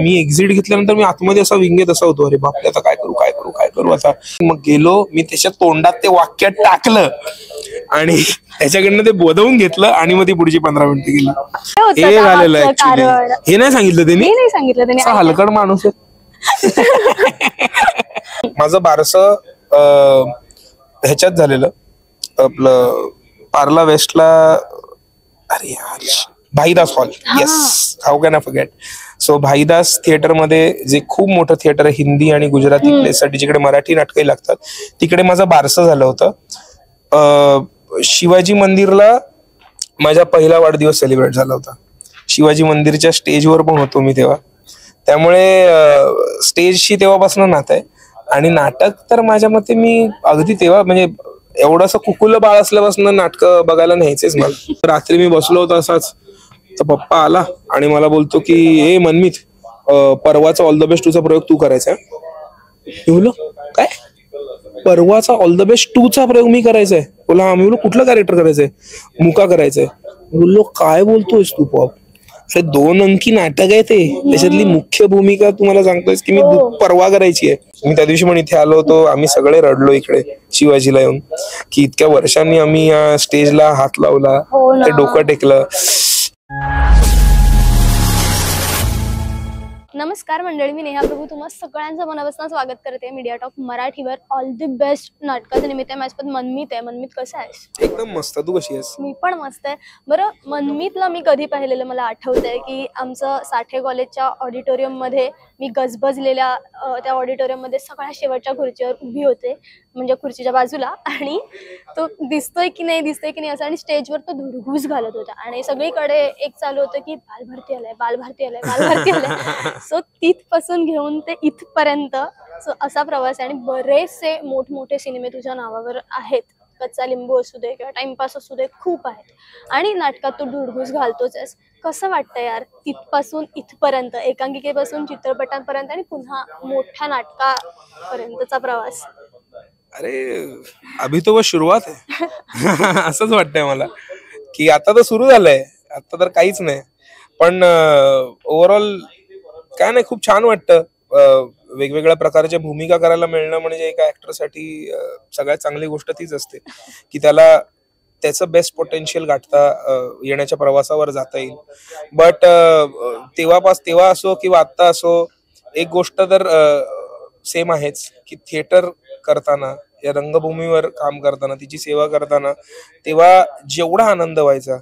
मी exit घेतल्यानंतर मी आतमध्ये असा विंगेत असा होतो, अरे बापरे आता काय करू काय करू काय करू आता. मग गेलो मी त्याच्या तोंडात ते वाक्य टाकलं आणि त्याच्याकडनं ते बोधवून घेतलं आणि मग ती पुढची 15 मिनिटं गेली. हे झालेलं ऍक्च्युली. हे नाही सांगितलं त्यांनी. हलकड माणूस आहे. माझं बारसं ह्याच्यात झालेलं आपलं पार्ला वेस्टला, अरे यार Bhaidas hall. Yes, how can I forget. So Bhaidas theatre मध्ये जे खूप मोठं थिएटर आहे हिंदी आणि गुजराती प्लेसाठी, जिकडे मराठी नाटकही लागतात, तिकडे माझं बारसं झालं होतं. शिवाजी मंदिरला माझा पहिला वाढदिवस सेलिब्रेट झाला होता. शिवाजी मंदिरच्या स्टेजवर पण होतो मी तेव्हा, त्यामुळे स्टेजशी तेव्हापासून नातं आहे. आणि नाटक तर माझ्या मते मी अगदी तेव्हा म्हणजे एवढंसं कुकुल बाळ असल्यापासून नाटकं बघायला न्यायचेच मला. रात्री मी बसलो होतो असाच, तर पप्पा आला आणि मला बोलतो की हे मनमित, परवाचा ऑल द बेस्ट 2चा प्रयोग तू करायचा. मी बोललो काय, परवाचा ऑल द बेस्ट 2चा प्रयोग मी करायचाय? बोला हा. मी बोललो कुठलं कॅरेक्टर करायचंय? मुका करायचंय. बोललो काय बोलतोयस तू पॉप, अरे 2 अंकी नाटक आहे ते, त्याच्यातली मुख्य भूमिका तुम्हाला सांगतोयस की मी परवा करायची आहे. मी त्या दिवशी पण इथे आलो होतो, आम्ही सगळे रडलो इकडे शिवाजीला येऊन, की इतक्या वर्षांनी आम्ही या स्टेजला हात लावला, ते डोकं टेकलं. नमस्कार मंडळी, मी नेहा प्रभू तुम्हा सगळ्यांचं मनापासून स्वागत करते मीडिया टॉक मराठीवर. ऑल द बेस्ट नाटकाचं निमित्त माझ्यासोबत मनमित आहे. मनमित कसं आहेस? एकदम मस्त. तू कशी आहेस? मी पण मस्त आहे. बरं, मनमितला मी कधी पाहिलेलं मला आठवतंय की आमचं साठे कॉलेजच्या ऑडिटोरियम मध्ये मी गजबजलेल्या त्या ऑडिटोरियम मध्ये सगळ्या शेवटच्या खुर्चीवर उभी होते, म्हणजे खुर्चीच्या बाजूला, आणि तो दिसतोय की नाही असं, आणि स्टेजवर तो धुडघूस घालत होता आणि सगळीकडे एक चालू होतं की बालभारती आलाय, बालभारती आलाय, बालभारती आलाय. सो तिथपासून घेऊन ते इथपर्यंत असा प्रवास आहे. आणि बरेचसे मोठमोठे सिनेमे तुझ्या नावावर आहेत, कच्चा लिंबू असू दे किंवा टाइमपास असू दे, खूप आहेत. आणि नाटकात तू धुडघूस घालतोच आहेस. कसं वाटतं यार तिथपासून इथपर्यंत, एकांकिकेपासून चित्रपटांपर्यंत आणि पुन्हा मोठ्या नाटकापर्यंतचा प्रवास? अरे अभि तो बस सुरुवात आहे. असंच वाटतंय मला की आता तर सुरू झालंय, आता तर काहीच नाही. पण ओव्हरऑल काय नाही, खूप छान वाटतं. वेगवेगळ्या प्रकारच्या भूमिका करायला मिळणं म्हणजे एका ऍक्टरसाठी सगळ्यात चांगली गोष्ट तीच असते की त्याला त्याचं बेस्ट पोटेन्शियल गाठता येण्याच्या प्रवासावर जाता येईल. बट तेव्हा असो किंवा आत्ता असो, एक गोष्ट तर सेम आहेच की थिएटर करताना, या रंगभूमीवर काम करताना, तिची सेवा करताना, तेव्हा जेवढा आनंद व्हायचा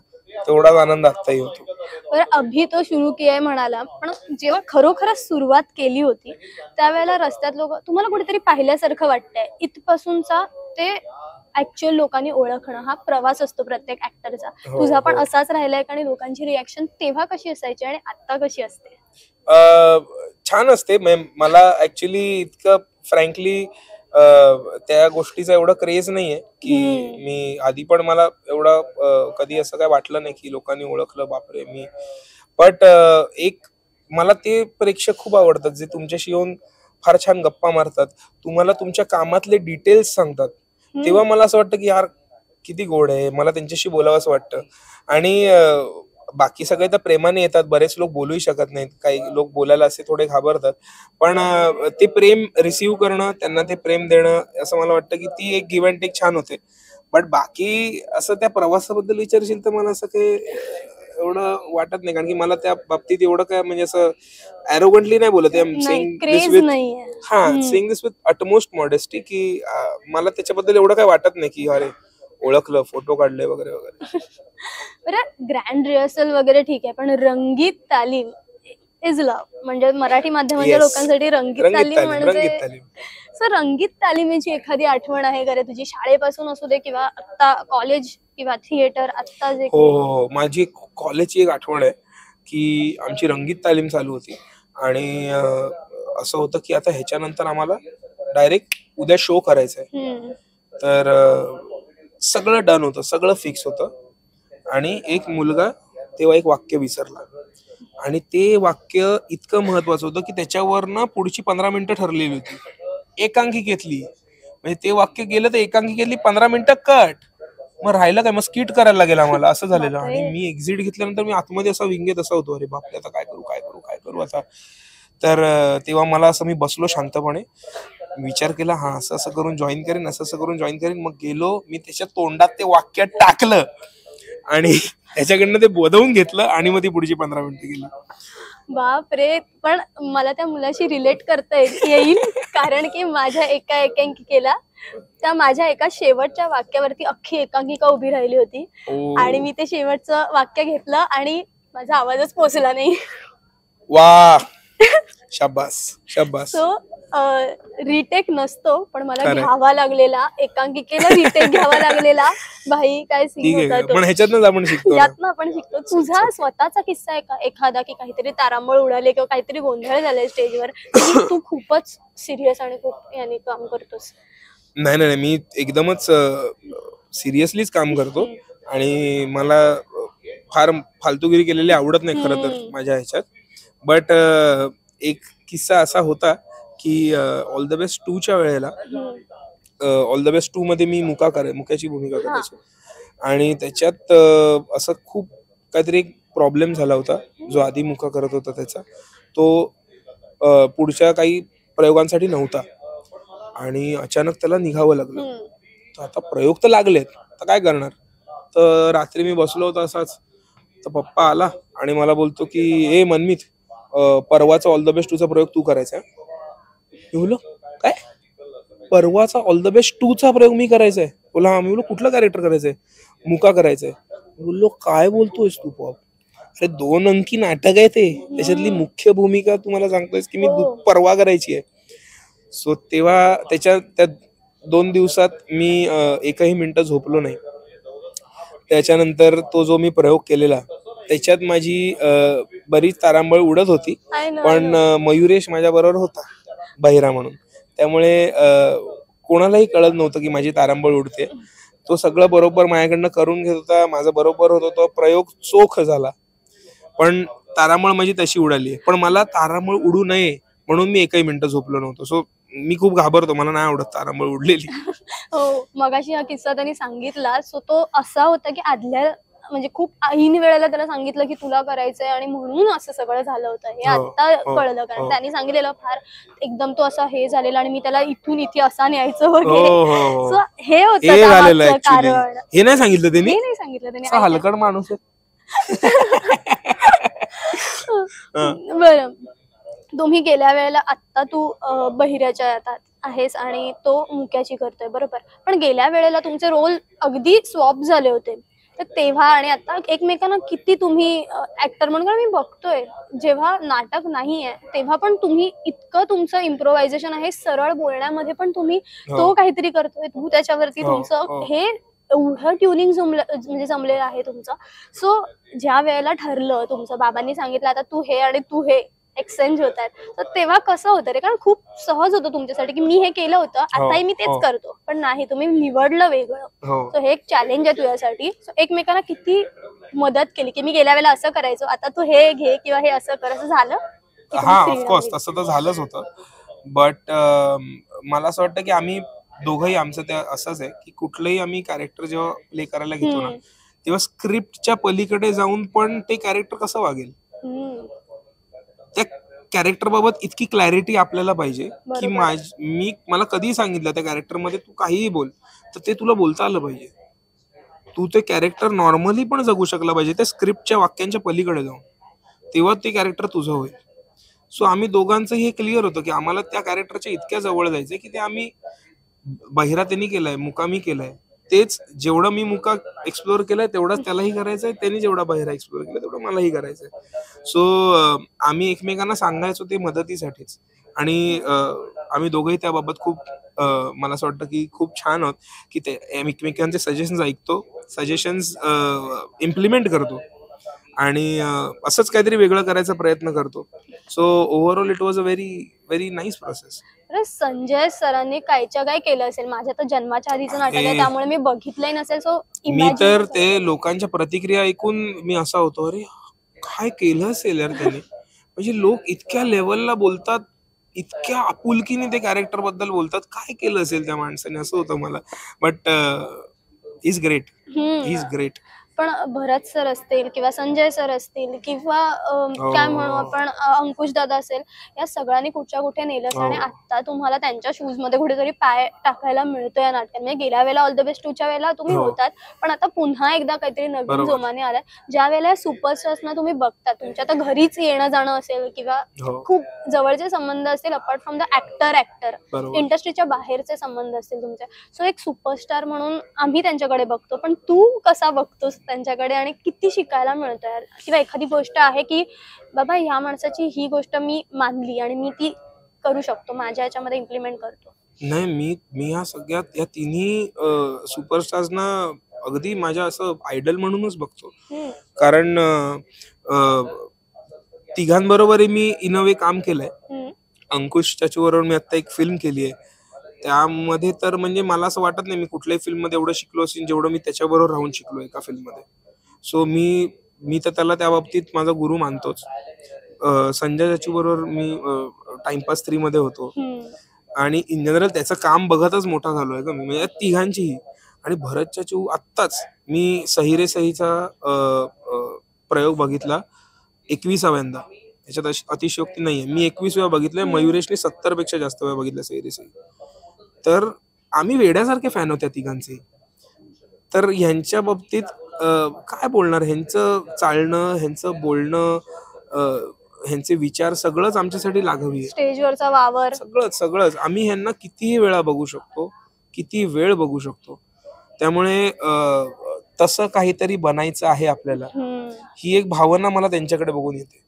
तेवढाच आनंद आत्ताही होतो. बरं, अभि तो सुरू केलाय म्हणाला, पण जेव्हा खरोखरच सुरुवात केली होती त्यावेळेला रस्त्यात लोक तुम्हाला कुठेतरी पाहिल्यासारखं वाटतंय. इथपासूनचा ते ऍक्च्युअल लोकांनी ओळखणं हा प्रवास असतो प्रत्येक ऍक्टरचा. तुझा पण असाच राहिलाय आणि लोकांची रिॲक्शन तेव्हा कशी असायची आणि आता कशी असते? छान असते. मला ऍक्च्युली इतकं फ्रँकली त्या गोष्टीचा एवढा क्रेज नाहीये की मी आधी, पण मला एवढं कधी असं काय वाटलं नाही की लोकांनी ओळखलं बापरे मी. बट एक मला ते प्रेक्षक खूप आवडतात जे तुमच्याशी येऊन फार छान गप्पा मारतात, तुम्हाला तुमच्या कामातले डिटेल्स सांगतात. तेव्हा मला असं वाटतं की यार किती गोड आहे, मला त्यांच्याशी बोलावं असं वाटतं. आणि बाकी सगळे तर प्रेमाने येतात, बरेच लोक बोलूही शकत नाहीत, काही लोक बोलायला असे थोडे घाबरतात, पण ते प्रेम रिसीव्ह करणं, त्यांना ते प्रेम देणं, असं मला वाटतं की ती एक गिव्ह अँड टेक छान होते. बट बाकी असं त्या प्रवासाबद्दल विचारशील तर मला असं काही एवढं वाटत नाही, कारण की मला त्या बाबतीत एवढं काय म्हणजे असं ॲरोगंटली नाही बोलत आहे. Saying this with utmost modesty की मला त्याच्याबद्दल एवढं काय वाटत नाही की अरे ओळखलं, फोटो काढले वगैरे वगैरे. बरं, ग्रँड रिहर्सल वगैरे ठीक आहे, पण रंगीत तालीम इज लव्ह. म्हणजे मराठी माध्यमाच्या लोकांसाठी रंगीत तालीम म्हणजे रंगीत तालीमीची एखादी आठवण आहे का रे तुझी, शाळेपासून असू दे किंवा आता कॉलेज किंवा थिएटर आता जे? हो, माझी कॉलेजची एक आठवण आहे की आमची रंगीत तालीम चालू होती आणि असं होतं की आता ह्याच्यानंतर आम्हाला डायरेक्ट उद्या शो करायचा आहे. तर सगळं डन होतं, सगळं फिक्स होतं, आणि एक मुलगा तेव्हा एक वाक्य विसरला, आणि ते वाक्य इतकं महत्वाचं होतं की त्याच्यावर ना पुढची 15 मिनिटं ठरलेली होती एकांकिकेतली. म्हणजे ते वाक्य गेलं तर एकांकिकेतली 15 मिनिटं कट, मग राहिलं काय, मग स्किट करायला लागेल आम्हाला, असं झालेलं. आणि मी एक्झिट घेतल्यानंतर मी आतमध्ये असा विंगेत असा होतो, अरे बापरे आता काय करू काय करू काय करू आता. तर तेव्हा मला असं मी बसलो शांतपणे, विचार केला हा असं असं करून जॉईन करेन, असं असं करून जॉईन करेन. मग गेलो मी त्याच्या तोंडात ते वाक्य टाकलं आणि त्याच्याकडनं ते बोधवून घेतलं आणि मग ती पुढची 15 मिनिटं गेली. बाप रे. पण मला त्या मुलाशी रिलेट करता येईल कारण की माझ्या एका एकांकिकेला त्या माझ्या एका शेवटच्या वाक्यावरती अख्खी एकांकिका उभी राहिली होती आणि मी ते शेवटचं वाक्य घेतलं आणि माझा आवाजच पोचला नाही. वा, शाबास शाबास. सो रिटेक नसतो पण मला खरंय. घ्यावा लागलेला, एकांकिकेला रिटेक घ्यावा लागलेला. भाई काय ठीक सीन आहे, होता पण तो. ह्याच्यातनंच आपण शिकतो ना. यातनं आपण शिकतो. तुझा स्वतःचा किस्सा आहे का एखादा की काहीतरी तारांबळ उडाले किंवा काहीतरी गोंधळ झालाय स्टेजवर की तू खूपच सिरियस आणि खूप याने काम करतोस? नाही नाही नाही, मी एकदमच सिरियसलीच काम करतो आणि मला फार फालतूगिरी केलेली आवडत नाही खरं तर माझ्या ह्याच्यात. बट एक किस्सा असा होता की ऑल द बेस्ट 2च्या वेळेला, ऑल द बेस्ट 2 मध्ये मी मुकाची भूमिका करायचो आणि त्याच्यात असं खूप काहीतरी एक प्रॉब्लेम झाला होता. जो आधी मुका करत होता त्याचा तो पुढच्या काही प्रयोगांसाठी नव्हता आणि अचानक त्याला निघावं लागलं. तर आता प्रयोग तर लागलेत, तर काय करणार. तर रात्री मी बसलो होतो असाच, तर पप्पा आला आणि मला बोलतो की ए मनमीत, परवाचा ऑल द बेस्ट 2चा प्रयोग तू करायचा. मी बोललो काय, परवाचा ऑल द बेस्ट 2चा प्रयोग मी करायचा आहे? बोला हा. मी बोललो कुठलं कॅरेक्टर करायचंय? मुका करायचंय. बोललो काय बोलतोयस तू पॉप, अरे 2 अंकी नाटक आहे ते, त्याच्यातली मुख्य भूमिका तुम्हाला सांगतोयस की मी परवा करायची आहे. सो तेव्हा त्या 2 दिवसात मी एकही मिनिटं झोपलो नाही. त्याच्यानंतर तो जो मी प्रयोग केलेला त्याच्यात माझी बरीच तारांबळ उडत होती, पण मयुरेश माझ्या बरोबर होता बहिरा म्हणून, त्यामुळे कोणालाही कळत नव्हतं की माझी तारांबळ उडते. तो सगळं बरोबर माझ्याकडनं करून घेत होता, माझं बरोबर होत होतं, प्रयोग चोख झाला. पण तारांबळ माझी तशी उडाली. पण मला तारांबळ उडू नये म्हणून मी एकही मिनिटं झोपलो नव्हतो. सो मी खूप घाबरतो, मला नाही आवडत तारांबळ उडलेली. हो, मगाशी हा किस्सा त्यांनी सांगितला. सो तो असा होता की आदल्या म्हणजे खूप ऐन वेळेला त्याला सांगितलं की तुला करायचंय आणि म्हणून असं सगळं झालं होतं. हे आता कळलं कारण त्यांनी सांगितलेलं फार एकदम तो असा हे झालेला आणि मी त्याला इथून इथे असा न्यायचं वगैरे. सो हे होतं कारण. हे नाही सांगितलं त्यांनी? हे नाही सांगितलं त्यांनी. हलकड माणूस आहे. बरं, तुम्ही गेल्या वेळेला आत्ता तू बहिऱ्याच्या यातात आहेस आणि तो मुक्याची करतोय बरोबर, पण गेल्या वेळेला तुमचे रोल अगदी स्वॉप झाले होते. तर तेव्हा आणि आता एकमेकांना किती तुम्ही ऍक्टर म्हणून, कारण मी बघतोय जेव्हा नाटक नाहीये तेव्हा पण तुम्ही इतकं तुमचं इम्प्रोव्हायझेशन आहे, सरळ बोलण्यामध्ये पण तुम्ही तो काहीतरी करतोय, तू त्याच्यावरती तुमचं हे एवढं ट्युनिंग म्हणजे जमलेलं आहे तुमचं. सो ज्या वेळेला ठरलं तुमचं, बाबांनी सांगितलं आता तू हे आणि तू हे एक्सचेंज होत आहेत, तर तेव्हा कसं होतं रे? कारण खूप सहज होतं तुमच्यासाठी की मी हे केलं होतं, आताही मी तेच करतो, पण नाही तुम्ही निवडलं वेगळं. सो हे एक चॅलेंज आहे तुझ्यासाठी. सो एकमेकांना किती मदत केली की मी गेल्या वेळेला असं करायचो, आता तू हे घे किंवा हे असं कर, असं झालं? हा, ऑफकोर्स तसं तर झालंच होतं. बट मला असं वाटतं की आम्ही दोघंही, आमचं त्या असंच आहे की कुठलंही आम्ही कॅरेक्टर जेव्हा प्ले करायला घेतो ना, तेव्हा स्क्रिप्टच्या पलीकडे जाऊन पण ते कॅरेक्टर कसं वागेल, त्या कॅरेक्टर बाबत इतकी क्लॅरिटी आपल्याला पाहिजे की मला कधीही सांगितलं त्या कॅरेक्टर मध्ये तू काहीही बोल, तर ते तुला बोलता आलं पाहिजे. तू ते कॅरेक्टर नॉर्मली पण जगू शकला पाहिजे त्या स्क्रिप्टच्या वाक्यांच्या पलीकडे जाऊन, तेव्हा ते कॅरेक्टर तुझं होईल. सो आम्ही दोघांचंही हे क्लिअर होतं की आम्हाला त्या कॅरेक्टरच्या इतक्या जवळ जायचंय की ते आम्ही, बहिरा त्यांनी केलाय, मुका मी केलाय, तेच जेवढं मी मुका एक्सप्लोअर केलाय तेवढाच त्यालाही करायचंय, त्यांनी जेवढा बहिरा एक्सप्लोअर केलाय तेवढं मलाही करायचंय. सो आम्ही एकमेकांना सांगायचो ते मदतीसाठीच आणि आम्ही दोघंही त्याबाबत खूप मला असं वाटतं की खूप छान आहोत की ते एकमेकांचे सजेशन्स ऐकतो, सजेशन्स इम्प्लिमेंट करतो आणि असंच काहीतरी वेगळं करायचा प्रयत्न करतो. So overall it was a very very nice process. Sanjay सरांनी कायच्या काय केलं असेल, माझ्या तर जन्माच्या आधीचं नाटक आहे त्यामुळे मी बघितलंही नसेल. सो मी तर ते लोकांच्या प्रतिक्रिया ऐकून मी असा होतो, अरे काय केलं असेल यार त्याने, म्हणजे लोक इतक्या लेवलला बोलतात, इतक्या आपुलकीने ते कॅरेक्टर बद्दल बोलतात, काय केलं असेल त्या माणसाने, असं होतं मला. But is great, is great. पण भरत सर असतील किंवा संजय सर असतील किंवा काय म्हणू आपण अंकुश दादा असेल, या सगळ्यांनी कुठच्या कुठे नेलं आणि आता तुम्हाला त्यांच्या शूज मध्ये कुठेतरी पाय टाकायला मिळतो या नाटकात. म्हणजे गेल्या वेळेला ऑल द बेस्ट टूच्या वेळेला तुम्ही होतात, पण आता पुन्हा एकदा काहीतरी नवीन जोमाने आलाय. ज्या वेळेला सुपरस्टार्सना तुम्ही बघता, तुमच्या आता घरीच येणं जाणं असेल किंवा खूप जवळचे संबंध असतील अपार्ट फ्रॉम द ऍक्टर इंडस्ट्रीच्या बाहेरचे संबंध असतील तुमचे, सो एक सुपरस्टार म्हणून आम्ही त्यांच्याकडे बघतो. पण तू कसा बघतोस त्यांच्याकडे आणि किती शिकायला मिळतं यार? किंवा एखादी गोष्ट आहे की बाबा ह्या माणसाची ही गोष्ट मी मानली आणि मी ती करू शकतो, माझ्या याच्यामध्ये इम्प्लिमेंट करतो? नाही, मी ह्या सगळ्यात या तिन्ही सुपरस्टार्सना अगदी माझ्या असं आयडल म्हणूनच बघतो. कारण तिघांबरोबर मी इन अ वे काम केलंय. अंकुश चाचूबरोबर मी आता एक फिल्म केली आहे, त्यामध्ये तर म्हणजे मला असं वाटत नाही मी कुठल्याही फिल्म मध्ये एवढं शिकलो असेल जेवढं मी त्याच्याबरोबर राहून शिकलो एका फिल्म मध्ये. सो मी तर त्याला त्या बाबतीत माझा गुरु मानतोच. संजय चाचू बरोबर मी टाइमपास 3 मध्ये होतो आणि इन जनरल त्याचं काम बघतच मोठा झालोय का मी, म्हणजे तिघांचीही. आणि भरत चाचू आत्ताच मी सही रे सहीचा प्रयोग बघितला 21व्यांदा. त्याच्यात अतिशयोक्ती नाहीये, मी 21 वेळा बघितलंय. मयुरेशने 70 पेक्षा जास्त वेळा बघितलं सही रे सही. तर आम्ही वेड्यासारखे फॅन होत्या तिघांचे. तर ह्यांच्या बाबतीत काय बोलणार, ह्यांचं चालणं, ह्यांचं बोलणं, ह्यांचे विचार सगळंच आमच्यासाठी लाघवी आहे. स्टेजवरचा वावर सगळंच आम्ही ह्यांना कितीही वेळा बघू शकतो, किती वेळ बघू शकतो. त्यामुळे तसं काहीतरी बनायचं आहे आपल्याला, ही एक भावना मला त्यांच्याकडे बघून येते.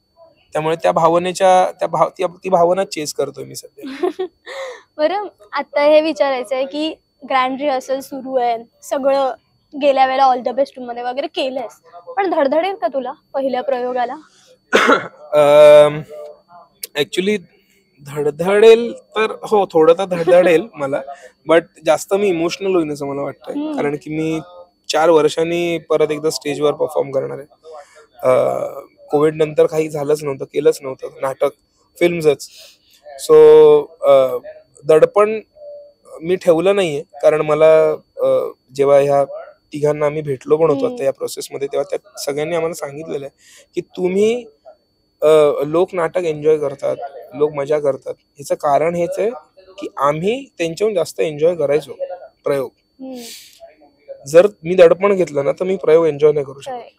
त्यामुळे त्या भावनेच्या ती भावना चेस करतोय मी सध्या. बरं, आता हे विचारायचं आहे की ग्रँड रिहर्सल सुरू आहे, सगळं गेल्या वेळेला ऑल द बेस्ट मध्ये वगैरे केलंयस, पण धडधडेल का तुला पहिल्या प्रयोगाला? ऍक्च्युली धडधडेल तर हो, थोडं तर धडधडेल मला, बट जास्त मी इमोशनल होईन असं मला वाटतंय. कारण की मी 4 वर्षांनी परत एकदा स्टेजवर परफॉर्म करणार आहे. कोविड नंतर काही झालंच नव्हतं, केलंच नव्हतं नाटक, फिल्म्सच. सो दडपण मी ठेवलं नाहीये. कारण मला जेव्हा ह्या तिघांना आम्ही भेटलो पण होतो आता या प्रोसेसमध्ये, तेव्हा त्या सगळ्यांनी आम्हाला सांगितलेलं आहे की तुम्ही लोक नाटक एन्जॉय करतात, लोक मजा करतात, ह्याचं कारण हेच आहे की आम्ही त्यांच्याहून जास्त एन्जॉय करायचो प्रयोग. जर मी दडपण घेतलं ना तर मी प्रयोग एन्जॉय नाही करू शकत.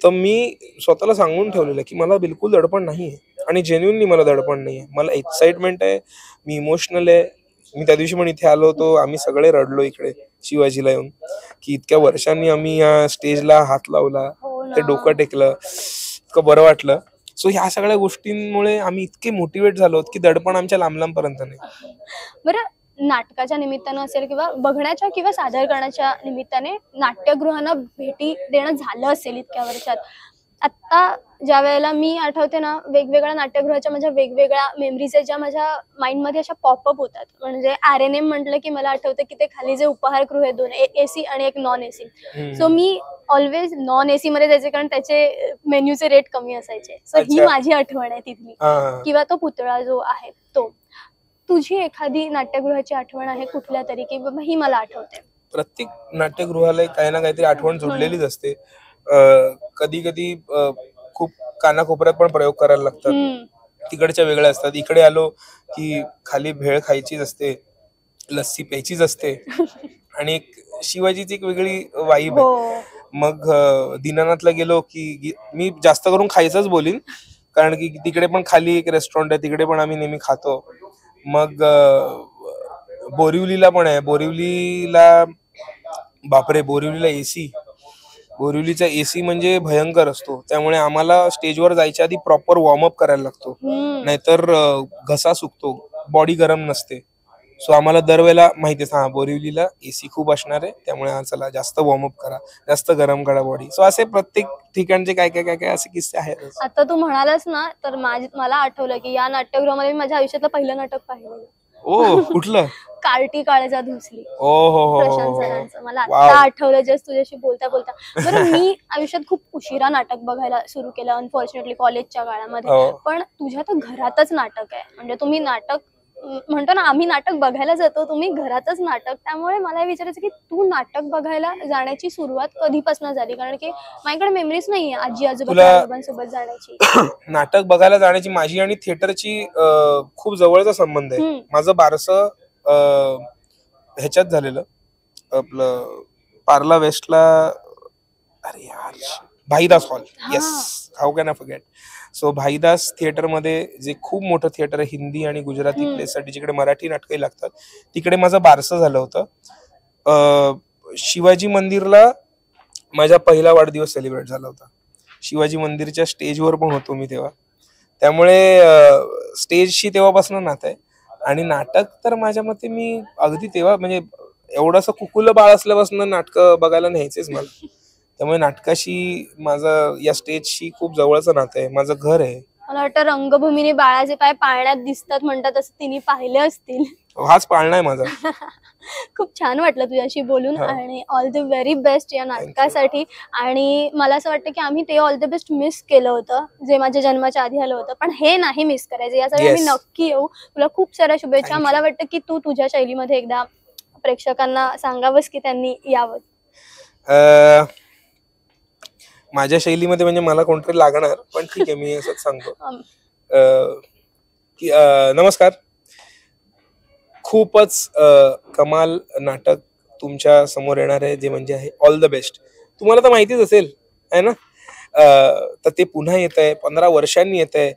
तर मी स्वतःला सांगून ठेवलेलं की मला बिलकुल दडपण नाहीये आणि जेन्युइनली मला दडपण नाहीये. मला एक्साइटमेंट आहे, मी इमोशनल आहे. मी त्या दिवशी पण इथे आलो होतो, आम्ही सगळे रडलो इकडे शिवाजीला येऊन की इतक्या वर्षांनी आम्ही या स्टेजला हात लावला, ते डोकं टेकलं, इतकं बरं वाटलं. सो ह्या सगळ्या गोष्टींमुळे आम्ही इतके मोटिवेट झालो की दडपण आमच्या लांब पर्यंत नाही. बरं, नाटकाच्या निमित्तानं असेल किंवा बघण्याच्या किंवा सादर करण्याच्या निमित्ताने नाट्यगृहांना भेटी देणं झालं असेल इतक्या वर्षात. आता ज्या वेळेला मी आठवते ना, वेगवेगळ्या नाट्यगृहाच्या माझ्या वेगवेगळ्या मेमरीज आहेत ज्या माझ्या माइंडमध्ये अशा पॉपअप होतात. म्हणजे RNM म्हटलं की मला आठवतं की ते खाली जे उपहारगृह आहे 2 AC आणि एक non AC. So me always non AC मध्ये जायचे कारण त्याचे मेन्यूचे रेट कमी असायचे. सो ही माझी आठवण आहे तिथली. किंवा तो पुतळा जो आहे तो. तुझी एखादी नाट्यगृहाची आठवण आहे कुठल्या तरी की बाबा ही मला आठवते? प्रत्येक नाट्यगृहाला काही ना काहीतरी आठवण जोडलेलीच असते. कधी कधी खूप कानाकोपऱ्यात पण प्रयोग करायला लागतात, तिकडच्या वेगळ्या असतात. इकडे आलो की खाली भेळ खायचीच असते, लस्सी प्यायचीच असते आणि शिवाजीची एक वेगळी वाईब आहे. मग दीनानाथला गेलो की मी जास्त करून खायचंच बोलीन, कारण की तिकडे पण खाली एक रेस्टॉरंट आहे, तिकडे पण आम्ही नेहमी खातो. मग बोरिवलीला पण आहे. बोरिवलीला बापरे, बोरिवलीला बोरिवलीचा AC म्हणजे भयंकर असतो. त्यामुळे आम्हाला स्टेजवर जायच्या आधी प्रॉपर वॉर्मअप करायला लागतो, नाहीतर घसा सुकतो, बॉडी गरम नसते. सो आम्हाला दरवेळेला माहितीच, हा बोरिवलीला AC खूप असणार आहे, त्यामुळे चला जास्त वॉर्मअप करा, जास्त गरम करा बॉडी. सो असे प्रत्येक ठिकाणचे काय काय काय काय असे किस्से आहेत. आता तू म्हणालास ना, तर मला आठवलं की या नाट्यगृहामध्ये मी माझ्या आयुष्यातलं पहिलं नाटक पाहिलेलं. कुठलं? कार्टी काळजा धुसली, हो, प्रशांत सरांचं. मला आता आठवलं जस्ट तुझ्याशी बोलता बोलता. बरं, मी आयुष्यात खूप उशिरा नाटक बघायला सुरू केलं अनफॉर्च्युनेटली कॉलेजच्या काळामध्ये. पण तुझ्या तर घरातच नाटक आहे, म्हणजे तुम्ही नाटक म्हणतो ना आम्ही नाटक बघायला जातो, तुम्ही घरातच नाटक. त्यामुळे मला हे विचारायचं की तू नाटक बघायला जाण्याची सुरुवात कधीपासून झाली? कारण की माझ्याकडे मेमरीज नाहीये आजी आजोबा बाबांसोबत जाण्याची. नाटक बघायला जाण्याची माझी आणि थिएटरची खूप जवळचा संबंध आहे. माझं बारसं ह्याच्यात झालेलं, आपलं पार्ला वेस्टला, अरे यार, Bhaidas hall. Yes, how can I forget. So Bhaidas theatre मध्ये, जे खूप मोठं थिएटर आहे हिंदी आणि गुजराती प्लेसाठी, जिकडे मराठी नाटकही लागतात, तिकडे माझं बारसं झालं होतं. शिवाजी मंदिरला माझा पहिला वाढदिवस सेलिब्रेट झाला होता. शिवाजी मंदिरच्या स्टेजवर पण होतो मी तेव्हा. त्यामुळे स्टेजशी तेव्हापासून नातं आहे. आणि नाटक तर माझ्या मते मी अगदी तेव्हा, म्हणजे एवढंसं कुकुलं बाळ असल्यापासून नाटकं बघायला न्यायचेच मला. त्यामुळे नाटकाशी माझं, या स्टेजशी खूप जवळचं नातं आहे. माझं घर आहे. मला वाटतं रंगभूमीने बाळाचे पाय पाळण्यात दिसतात म्हणतात, असं तिने पाहिले असतील. हाच पाळणा आहे माझा. खूप छान वाटलं तुझ्याशी बोलून आणि ऑल द व्हेरी बेस्ट या नाटकासाठी. आणि मला असं वाटतं की आम्ही ते ऑल द बेस्ट मिस केलं होतं, जे माझ्या जन्माच्या आधी आलं होतं, पण हे नाही मिस करायचं. यासाठी आम्ही नक्की येऊ. तुला खूप साऱ्या शुभेच्छा. मला वाटतं की तू तुझ्या शैलीमध्ये एकदा प्रेक्षकांना सांगावंस की त्यांनी यावं. माझ्या शैलीमध्ये म्हणजे मला कोणतरी लागणार, पण ठीक आहे, मी असंच सांगतो की नमस्कार. खूपच कमाल नाटक तुमच्या समोर येणार आहे, जे म्हणजे आहे ऑल द बेस्ट. तुम्हाला तर माहितीच असेल आहे ना. तर ते पुन्हा येत आहे, 15 वर्षांनी येत आहे.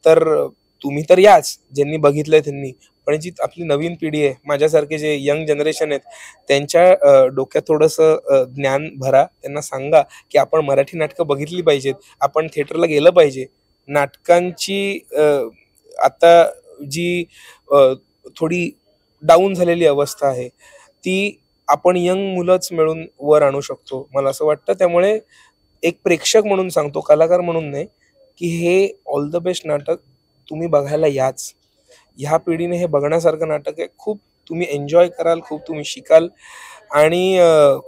तर तुम्ही तर याच, ज्यांनी बघितलंय त्यांनी, पण जी आपली नवीन पिढी आहे, माझ्यासारखे जे यंग जनरेशन आहेत, त्यांच्या डोक्यात थोडंसं ज्ञान भरा. त्यांना सांगा की आपण मराठी नाटकं बघितली पाहिजेत, आपण थिएटरला गेलं पाहिजे. नाटकांची आता जी थोडी डाऊन झालेली अवस्था आहे, ती आपण यंग मुलंच मिळून वर आणू शकतो, मला असं वाटतं. त्यामुळे एक प्रेक्षक म्हणून सांगतो, कलाकार म्हणून नाही, की हे ऑल द बेस्ट नाटक तुम्ही बघायला याच. ह्या पिढीने हे बघण्यासारखं नाटक आहे. खूप तुम्ही एन्जॉय कराल, खूप तुम्ही शिकाल. आणि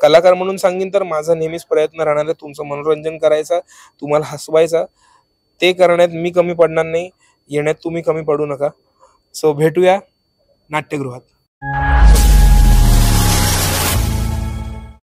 कलाकार म्हणून सांगेन तर माझा नेहमीच प्रयत्न राहणार आहे तुमचं मनोरंजन करायचा, तुम्हाला हसवायचा. ते करण्यात मी कमी पडणार नाही, येण्यात तुम्ही कमी पडू नका. सो भेटूया नाट्यगृहात.